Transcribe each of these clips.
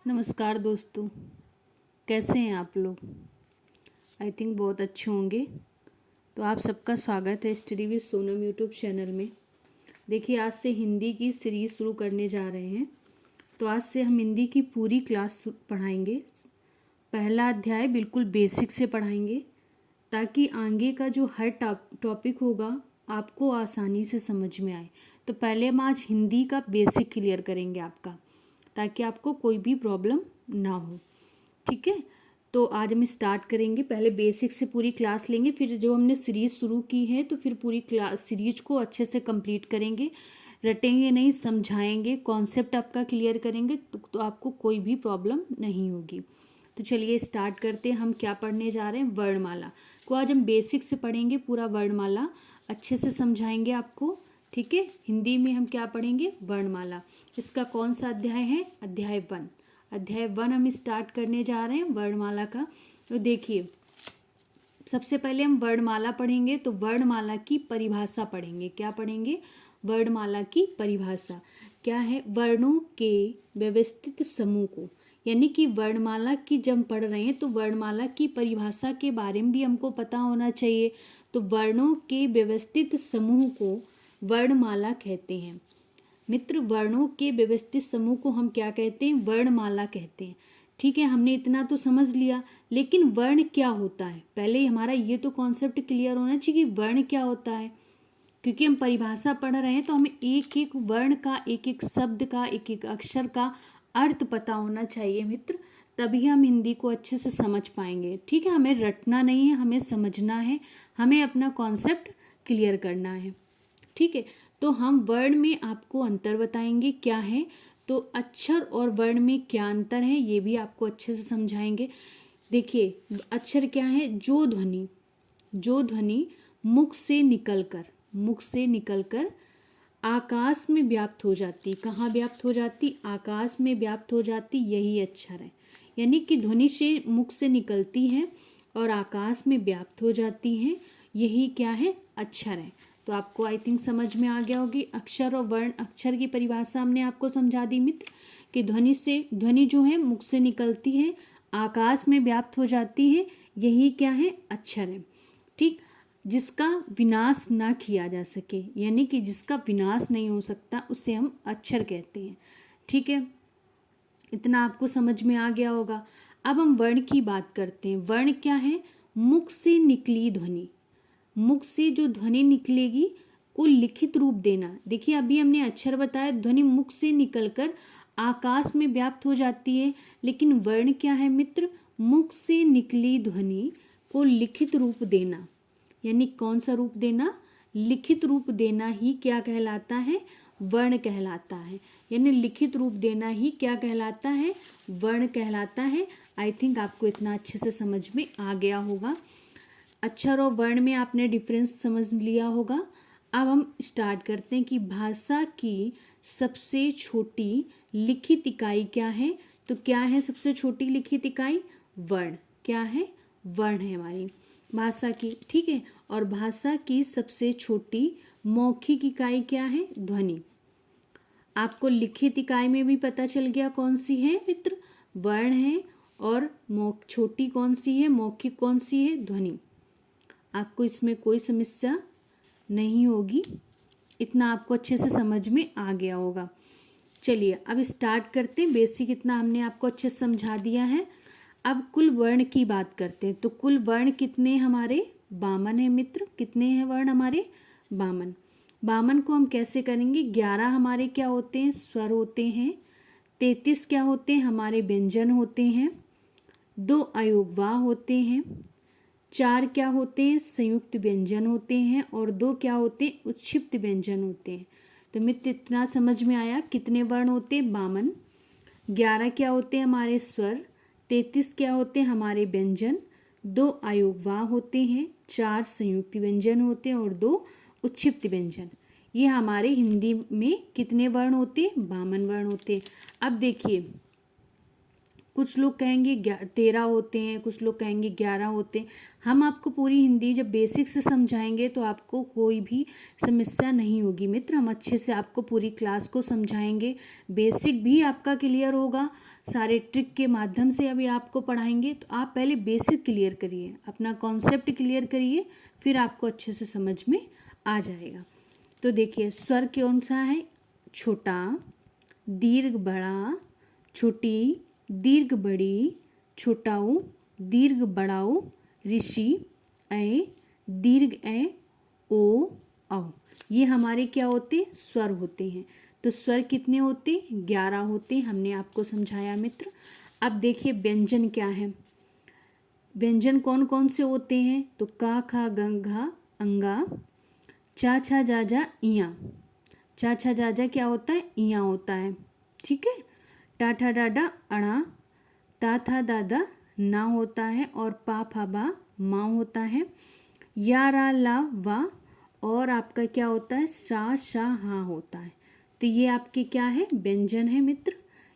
नमस्कार दोस्तों, कैसे हैं आप लोग। आई थिंक बहुत अच्छे होंगे। तो आप सबका स्वागत है study with Sonam YouTube channel में। देखिए, आज से हिंदी की सीरीज़ शुरू करने जा रहे हैं। तो आज से हम हिंदी की पूरी क्लास पढ़ाएंगे। पहला अध्याय बिल्कुल बेसिक से पढ़ाएंगे ताकि आगे का जो हर टॉपिक होगा आपको आसानी से समझ में आए। तो पहले हम आज हिंदी का बेसिक क्लियर करेंगे आपका, ताकि आपको कोई भी प्रॉब्लम ना हो। ठीक है, तो आज हम स्टार्ट करेंगे। पहले बेसिक से पूरी क्लास लेंगे, फिर जो हमने सीरीज़ शुरू की है तो फिर पूरी क्लास सीरीज को अच्छे से कंप्लीट करेंगे। रटेंगे नहीं, समझाएंगे, कॉन्सेप्ट आपका क्लियर करेंगे तो आपको कोई भी प्रॉब्लम नहीं होगी। तो चलिए स्टार्ट करते हैं। हम क्या पढ़ने जा रहे हैं, वर्णमाला को आज हम बेसिक से पढ़ेंगे। पूरा वर्णमाला अच्छे से समझाएंगे आपको। ठीक है, हिंदी में हम क्या पढ़ेंगे, वर्णमाला। इसका कौन सा अध्याय है, अध्याय 1। अध्याय 1 हम स्टार्ट करने जा रहे हैं वर्णमाला का। तो देखिए, सबसे पहले हम वर्णमाला पढ़ेंगे तो वर्णमाला की परिभाषा पढ़ेंगे। क्या पढ़ेंगे, वर्णमाला की परिभाषा क्या है। वर्णों के व्यवस्थित समूह को, यानी कि वर्णमाला की जब हम पढ़ रहे हैं तो वर्णमाला की परिभाषा के बारे में भी हमको पता होना चाहिए। तो वर्णों के व्यवस्थित समूह को वर्णमाला कहते हैं। मित्र, वर्णों के व्यवस्थित समूह को हम क्या कहते हैं, वर्णमाला कहते हैं। ठीक है, हमने इतना तो समझ लिया, लेकिन वर्ण क्या होता है, पहले हमारा ये तो कॉन्सेप्ट क्लियर होना चाहिए कि वर्ण क्या होता है। क्योंकि हम परिभाषा पढ़ रहे हैं तो हमें एक एक वर्ण का, एक एक शब्द का, एक एक अक्षर का अर्थ पता होना चाहिए मित्र, तभी हम हिंदी को अच्छे से समझ पाएंगे। ठीक है, हमें रटना नहीं है, हमें समझना है, हमें अपना कॉन्सेप्ट क्लियर करना है। ठीक है, तो हम वर्ण में आपको अंतर बताएंगे क्या है, तो अक्षर और वर्ण में क्या अंतर है ये भी आपको अच्छे से समझाएंगे। देखिए, अक्षर क्या है, जो ध्वनि मुख से निकलकर आकाश में व्याप्त हो जाती। कहाँ व्याप्त हो जाती, आकाश में व्याप्त हो जाती, यही अक्षर है। यानी कि ध्वनि से मुख से निकलती है और आकाश में व्याप्त हो जाती है, यही क्या है, अक्षर है। तो आपको आई थिंक समझ में आ गया होगी। अक्षर और वर्ण, अक्षर की परिभाषा हमने आपको समझा दी मित्र, कि ध्वनि जो है मुख से निकलती है, आकाश में व्याप्त हो जाती है, यही क्या है, अक्षर है। ठीक, जिसका विनाश ना किया जा सके, यानी कि जिसका विनाश नहीं हो सकता, उसे हम अक्षर कहते हैं। ठीक है, इतना आपको समझ में आ गया होगा। अब हम वर्ण की बात करते हैं। वर्ण क्या है, मुख से निकली ध्वनि, मुख से जो ध्वनि निकलेगी को लिखित रूप देना। देखिए, अभी हमने अक्षर बताया, ध्वनि मुख से निकलकर आकाश में व्याप्त हो जाती है, लेकिन वर्ण क्या है मित्र, मुख से निकली ध्वनि को लिखित रूप देना। यानी कौन सा रूप देना, लिखित रूप देना ही क्या कहलाता है, वर्ण कहलाता है। यानी लिखित रूप देना ही क्या कहलाता है, वर्ण कहलाता है। आई थिंक आपको इतना अच्छे से समझ में आ गया होगा। अक्षर और वर्ण में आपने डिफरेंस समझ लिया होगा। अब हम स्टार्ट करते हैं कि भाषा की सबसे छोटी लिखित इकाई क्या है। तो क्या है सबसे छोटी लिखित इकाई, वर्ण। क्या है, वर्ण है हमारी भाषा की। ठीक है, और भाषा की सबसे छोटी मौखिक इकाई क्या है, ध्वनि। आपको लिखित इकाई में भी पता चल गया कौन सी है मित्र, वर्ण है, और छोटी कौन सी है, मौखिक कौन सी है, ध्वनि। आपको इसमें कोई समस्या नहीं होगी, इतना आपको अच्छे से समझ में आ गया होगा। चलिए अब स्टार्ट करते हैं। बेसिक इतना हमने आपको अच्छे से समझा दिया है। अब कुल वर्ण की बात करते हैं। तो कुल वर्ण कितने हमारे, 52 है मित्र। कितने हैं वर्ण हमारे, 52। 52 को हम कैसे करेंगे, 11 हमारे क्या होते हैं, स्वर होते हैं। 33 क्या होते हैं, हमारे व्यंजन होते हैं। 2 अयोगवाह होते हैं। 4 क्या होते हैं, संयुक्त व्यंजन होते हैं। और 2 क्या होते हैं, उत्क्षिप्त व्यंजन होते हैं। तो मित्र इतना समझ में आया, कितने वर्ण होते हैं, 52। 11 क्या होते हैं हमारे स्वर। 33 क्या होते हैं हमारे व्यंजन। 2 अयोगवाह होते हैं। 4 संयुक्त व्यंजन होते हैं और 2 उत्क्षिप्त व्यंजन। ये हमारे हिंदी में कितने वर्ण होते हैं, 52 वर्ण होते हैं। अब देखिए, कुछ लोग कहेंगे 13 होते हैं, कुछ लोग कहेंगे 11 होते हैं। हम आपको पूरी हिंदी जब बेसिक से समझाएंगे तो आपको कोई भी समस्या नहीं होगी मित्र। हम अच्छे से आपको पूरी क्लास को समझाएंगे, बेसिक भी आपका क्लियर होगा, सारे ट्रिक के माध्यम से अभी आपको पढ़ाएंगे। तो आप पहले बेसिक क्लियर करिए, अपना कॉन्सेप्ट क्लियर करिए, फिर आपको अच्छे से समझ में आ जाएगा। तो देखिए स्वर कौन सा है, छोटा, दीर्घ बड़ा, छोटी, दीर्घ बड़ी, छोटाऊ, दीर्घ बड़ाऊ, ऋषि, ऐ, दीर्घ ऐ, ओ, औ। ये हमारे क्या होते, स्वर होते हैं। तो स्वर कितने होते, 11 होते, हमने आपको समझाया मित्र। अब देखिए व्यंजन क्या है, व्यंजन कौन कौन से होते हैं, तो का खा गंग घा अंगा, चा छा जा जा इया, चा छा जा जा क्या होता है, इया होता है, ठीक है। टा ठा डाडा अड़ा, ता था दादा ना होता है, और पा फा बा माँ होता है, या रा ला वा, और आपका क्या होता है, सा शा हा होता है। तो ये आपके क्या है, व्यंजन है मित्र,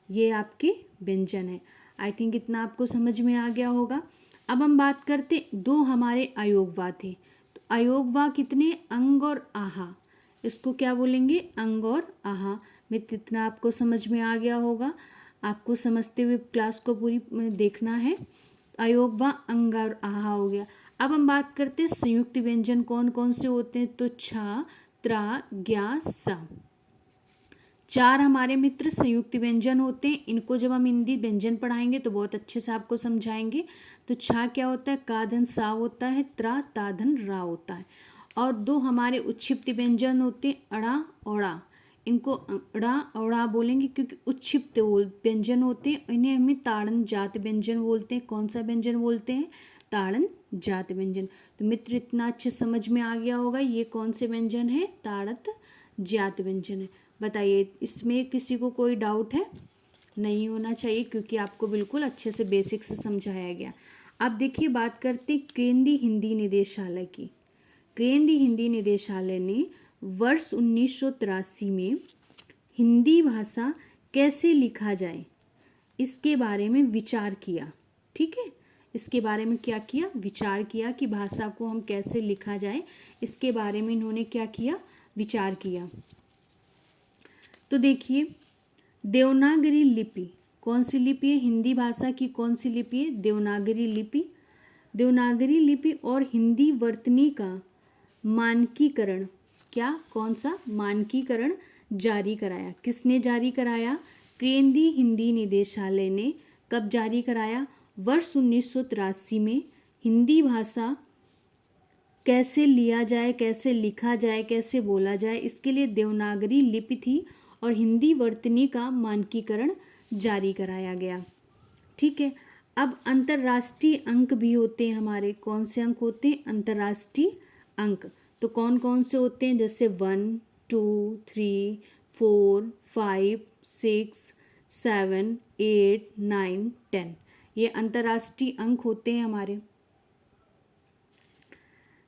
ये आपके व्यंजन है। आई थिंक इतना आपको समझ में आ गया होगा। अब हम बात करते, दो हमारे अयोगवा थे। तो अयोगवा कितने, अंग और आहा, इसको क्या बोलेंगे, अंग और आहा। मित्र इतना आपको समझ में आ गया होगा, आपको समझते हुए क्लास को पूरी देखना है। अयोगवा, अंग और आहा हो गया। अब हम बात करते हैं संयुक्त व्यंजन कौन कौन से होते हैं, तो छा, त्रा, ज्ञा, सा। 4 हमारे मित्र संयुक्त व्यंजन होते हैं। इनको जब हम हिंदी व्यंजन पढ़ाएंगे तो बहुत अच्छे से आपको समझाएंगे। तो छा क्या होता है, का धन सा होता है, त्रा ता धन रा होता है। और 2 हमारे उच्छिप्त व्यंजन होते हैं, अड़ा, औड़ा। इनको अड़ा औड़ा बोलेंगे क्योंकि उच्छिप्त व्यंजन होते हैं। इन्हें हमें ताड़न जात व्यंजन बोलते हैं। कौन सा व्यंजन बोलते हैं, ताड़न जात व्यंजन। तो मित्र इतना अच्छे समझ में आ गया होगा, ये कौन से व्यंजन है, ताड़त जात व्यंजन है। बताइए इसमें किसी को कोई डाउट है, नहीं होना चाहिए क्योंकि आपको बिल्कुल अच्छे से बेसिक से समझाया गया। अब देखिए बात करते केंद्रीय हिंदी निदेशालय की। केंद्रीय हिंदी निदेशालय ने वर्ष 1983 में हिंदी भाषा कैसे लिखा जाए इसके बारे में विचार किया, ठीक है। इसके बारे में क्या किया, विचार किया कि भाषा को हम कैसे लिखा जाए, इसके बारे में इन्होंने क्या किया, विचार किया। तो देखिए देवनागरी लिपि, कौन सी लिपि है, हिंदी भाषा की कौन सी लिपि है, देवनागरी लिपि। देवनागरी लिपि और हिंदी वर्तनी का मानकीकरण, क्या कौन सा, मानकीकरण जारी कराया। किसने जारी कराया, केंद्रीय हिंदी निदेशालय ने। कब जारी कराया, वर्ष 1983 में। हिंदी भाषा कैसे लिया जाए, कैसे लिखा जाए, कैसे बोला जाए, इसके लिए देवनागरी लिपि थी और हिंदी वर्तनी का मानकीकरण जारी कराया गया, ठीक है। अब अंतर्राष्ट्रीय अंक भी होते हैं हमारे, कौन से अंक होते हैं, अंतर्राष्ट्रीय अंक। तो कौन कौन से होते हैं, जैसे 1 2 3 4 5 6 7 8 9 10, ये अंतर्राष्ट्रीय अंक होते हैं हमारे।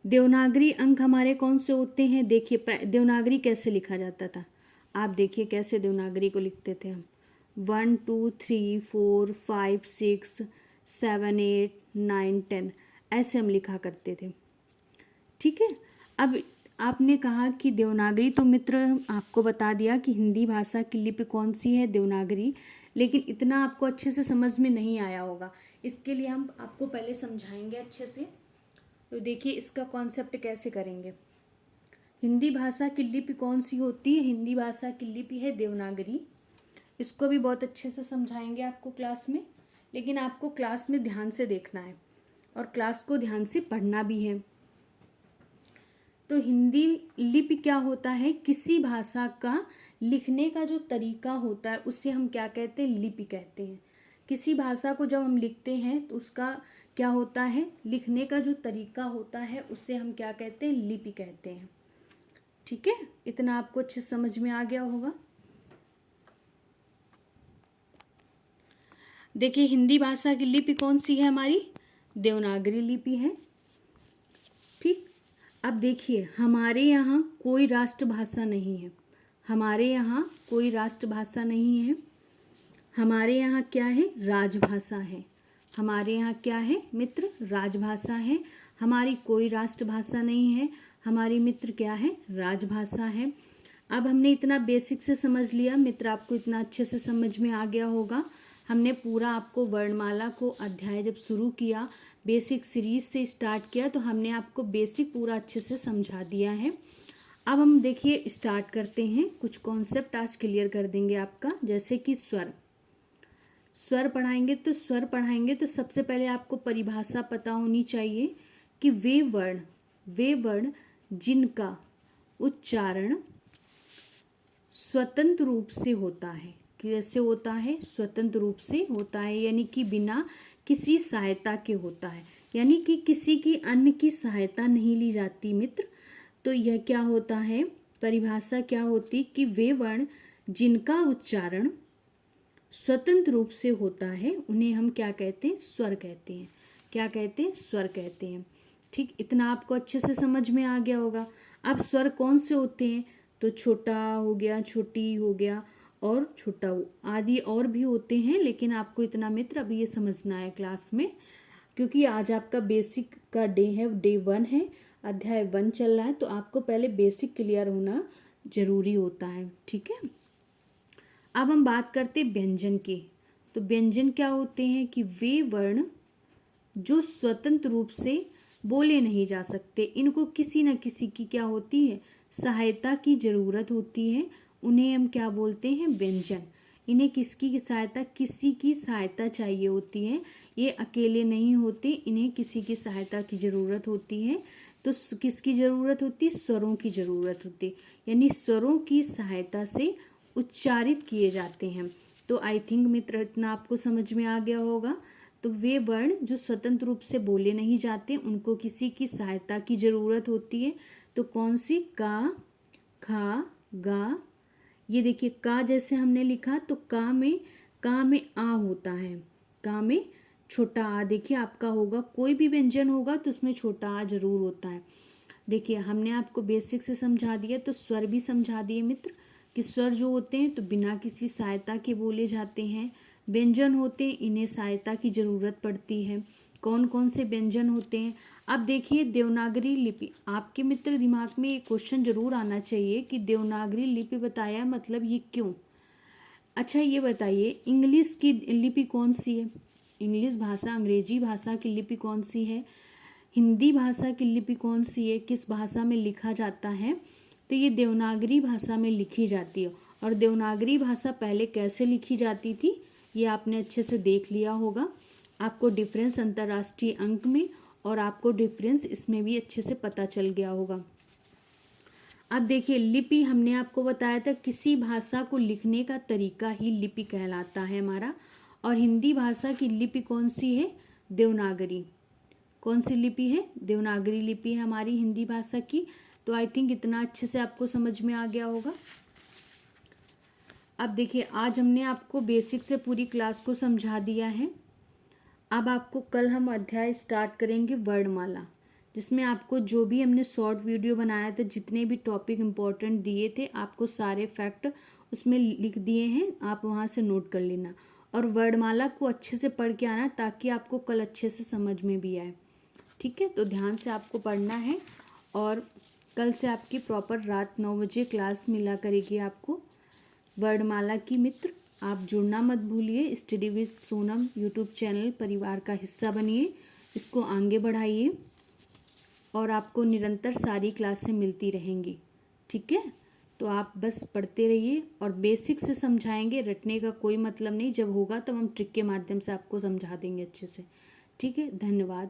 देवनागरी अंक हमारे कौन से होते हैं, देखिए देवनागरी कैसे लिखा जाता था, आप देखिए कैसे देवनागरी को लिखते थे हम, 1 2 3 4 5 6 7 8 9 10, ऐसे हम लिखा करते थे, ठीक है। अब आपने कहा कि देवनागरी, तो मित्र आपको बता दिया कि हिंदी भाषा की लिपि कौन सी है, देवनागरी। लेकिन इतना आपको अच्छे से समझ में नहीं आया होगा, इसके लिए हम आपको पहले समझाएंगे अच्छे से। तो देखिए इसका कॉन्सेप्ट कैसे करेंगे। हिंदी भाषा की लिपि कौन सी होती है, हिंदी भाषा की लिपि है देवनागरी। इसको भी बहुत अच्छे से समझाएंगे आपको क्लास में, लेकिन आपको क्लास में ध्यान से देखना है और क्लास को ध्यान से पढ़ना भी है। तो हिंदी लिपि क्या होता है, किसी भाषा का लिखने का जो तरीका होता है उससे हम क्या कहते हैं, लिपि कहते हैं। किसी भाषा को जब हम लिखते हैं तो उसका क्या होता है, लिखने का जो तरीका होता है उससे हम क्या कहते हैं, लिपि कहते हैं, ठीक है। इतना आपको अच्छे समझ में आ गया होगा। देखिए हिंदी भाषा की लिपि कौन सी है हमारी, देवनागरी लिपि है, ठीक। अब देखिए हमारे यहाँ कोई राष्ट्रभाषा नहीं है, हमारे यहाँ कोई राष्ट्रभाषा नहीं है। हमारे यहाँ क्या है, राजभाषा है। हमारे यहाँ क्या है मित्र, राजभाषा है। हमारी कोई राष्ट्रभाषा नहीं है, हमारी मित्र क्या है, राजभाषा है। अब हमने इतना बेसिक से समझ लिया मित्र, आपको इतना अच्छे से समझ में आ गया होगा। हमने पूरा आपको वर्णमाला को अध्याय जब शुरू किया, बेसिक सीरीज से स्टार्ट किया, तो हमने आपको बेसिक पूरा अच्छे से समझा दिया है। अब हम देखिए स्टार्ट करते हैं, कुछ कॉन्सेप्ट आज क्लियर कर देंगे आपका। जैसे कि स्वर पढ़ाएंगे तो सबसे पहले आपको परिभाषा पता होनी चाहिए कि वे वर्ण जिनका उच्चारण स्वतंत्र रूप से होता है। कैसे होता है, स्वतंत्र रूप से होता है, यानी कि बिना किसी सहायता के होता है, यानी कि किसी की अन्य की सहायता नहीं ली जाती मित्र। तो यह क्या होता है, परिभाषा क्या होती कि वे वर्ण जिनका उच्चारण स्वतंत्र रूप से होता है उन्हें हम क्या कहते हैं, स्वर कहते हैं। क्या कहते हैं, स्वर कहते हैं। ठीक, इतना आपको अच्छे से समझ में आ गया होगा। अब स्वर कौन से होते हैं, तो छोटा हो गया, छोटी हो गया और छोटा आदि और भी होते हैं, लेकिन आपको इतना मित्र अभी ये समझना है क्लास में, क्योंकि आज आपका बेसिक का डे है, डे 1 है, अध्याय 1 चल रहा है, तो आपको पहले बेसिक क्लियर होना जरूरी होता है। ठीक है, अब हम बात करते हैं व्यंजन की। तो व्यंजन क्या होते हैं कि वे वर्ण जो स्वतंत्र रूप से बोले नहीं जा सकते, इनको किसी न किसी की क्या होती है, सहायता की जरूरत होती है, उन्हें हम क्या बोलते हैं, व्यंजन। इन्हें किसकी सहायता, किसी की सहायता चाहिए होती है, ये अकेले नहीं होते, इन्हें किसी की सहायता की जरूरत होती है। तो किसकी जरूरत होती है, स्वरों की जरूरत होती है, यानी स्वरों की सहायता से उच्चारित किए जाते हैं। तो आई थिंक मित्र इतना आपको समझ में आ गया होगा। तो वे वर्ण जो स्वतंत्र रूप से बोले नहीं जाते, उनको किसी की सहायता की जरूरत होती है। तो कौन सी, का, खा, गा। ये देखिए का जैसे हमने लिखा, तो का में आ होता है, का में छोटा आ। देखिए आपका होगा, कोई भी व्यंजन होगा तो उसमें छोटा आ जरूर होता है। देखिए हमने आपको बेसिक से समझा दिया, तो स्वर भी समझा दिए मित्र कि स्वर जो होते हैं तो बिना किसी सहायता के बोले जाते हैं। व्यंजन होते हैं, इन्हें सहायता की जरूरत पड़ती है। कौन कौन से व्यंजन होते हैं, अब देखिए देवनागरी लिपि, आपके मित्र दिमाग में एक क्वेश्चन जरूर आना चाहिए कि देवनागरी लिपि बताया मतलब ये क्यों। अच्छा ये बताइए, इंग्लिश की लिपि कौन सी है, इंग्लिश भाषा, अंग्रेजी भाषा की लिपि कौन सी है, हिंदी भाषा की लिपि कौन सी है, किस भाषा में लिखा जाता है, तो ये देवनागरी भाषा में लिखी जाती है। और देवनागरी भाषा पहले कैसे लिखी जाती थी ये आपने अच्छे से देख लिया होगा। आपको डिफरेंस अंतर्राष्ट्रीय अंक में और आपको डिफरेंस इसमें भी अच्छे से पता चल गया होगा। अब देखिए लिपि हमने आपको बताया था, किसी भाषा को लिखने का तरीका ही लिपि कहलाता है हमारा। और हिंदी भाषा की लिपि कौन सी है, देवनागरी। कौन सी लिपि है, देवनागरी लिपि है हमारी हिंदी भाषा की। तो आई थिंक इतना अच्छे से आपको समझ में आ गया होगा। अब देखिए आज हमने आपको बेसिक से पूरी क्लास को समझा दिया है। अब आपको कल हम अध्याय स्टार्ट करेंगे वर्णमाला, जिसमें आपको जो भी हमने शॉर्ट वीडियो बनाया था, जितने भी टॉपिक इम्पोर्टेंट दिए थे, आपको सारे फैक्ट उसमें लिख दिए हैं, आप वहाँ से नोट कर लेना। और वर्णमाला को अच्छे से पढ़ के आना ताकि आपको कल अच्छे से समझ में भी आए। ठीक है, तो ध्यान से आपको पढ़ना है। और कल से आपकी प्रॉपर रात 9 बजे क्लास मिला करेगी आपको वर्णमाला की। मित्र आप जुड़ना मत भूलिए, study with Sonam YouTube channel परिवार का हिस्सा बनिए, इसको आगे बढ़ाइए और आपको निरंतर सारी क्लासें मिलती रहेंगी। ठीक है, तो आप बस पढ़ते रहिए और बेसिक से समझाएंगे, रटने का कोई मतलब नहीं, जब होगा तब हम ट्रिक के माध्यम से आपको समझा देंगे अच्छे से। ठीक है, धन्यवाद।